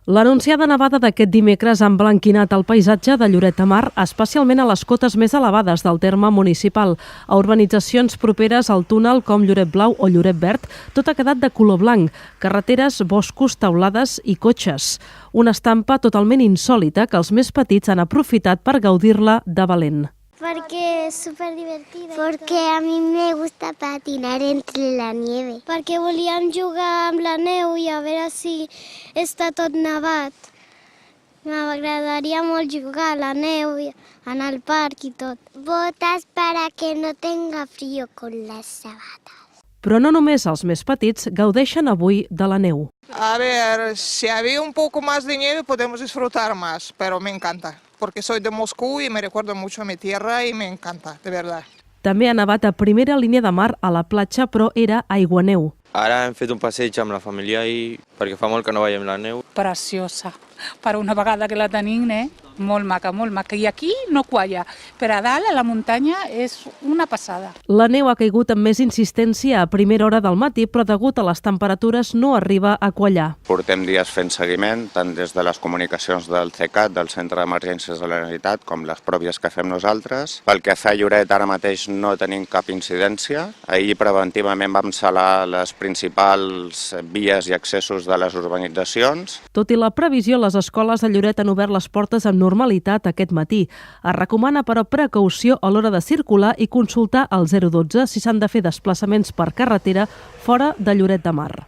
L'anunciada nevada d'aquest dimecres ha emblanquinat el paisatge de Lloret de Mar, especialment a les cotes més elevades del terme municipal. A urbanitzacions properes al túnel com Lloret Blau o Lloret Verd, tot ha quedat de color blanc. Carreteres, boscos, teulades i cotxes. Una estampa totalment insòlita que els més petits han aprofitat per gaudir-la de valent. Porque es súper divertido. Porque a mí me gusta patinar entre la nieve. Perquè volíem jugar amb la neu i a veure si està tot nevat. M'agradaria molt jugar a la neu, anar al parc i tot. Botas para que no tenga frío con las sabatas. Però no només els més petits gaudeixen avui de la neu. A ver, si había un poco más de nieve podemos disfrutar más, pero me encanta, porque soy de Moscú y me recuerda mucho a mi tierra y me encanta, de verdad. També ha nevat a primera línia de mar a la platja, però era aiguaneu. Ara hem fet un passeig amb la família perquè fa molt que no veiem la neu. Preciosa. Per una vegada que la tenim, molt maca, molt maca. I aquí no qualla, però a dalt, a la muntanya, és una passada. La neu ha caigut amb més insistència a primera hora del matí, però degut a les temperatures no arriba a quallar. Portem dies fent seguiment, tant des de les comunicacions del CECAT, del Centre d'Emergències de la Generalitat, com les pròpies que fem nosaltres. Pel que fa a Lloret, ara mateix no tenim cap incidència. Ahir preventivament vam salar les principals vies i accessos de les urbanitzacions. Tot i la previsió, les escoles de Lloret han obert les portes amb normalitat aquest matí. Es recomana, però, precaució a l'hora de circular i consultar el 012 si s'han de fer desplaçaments per carretera fora de Lloret de Mar.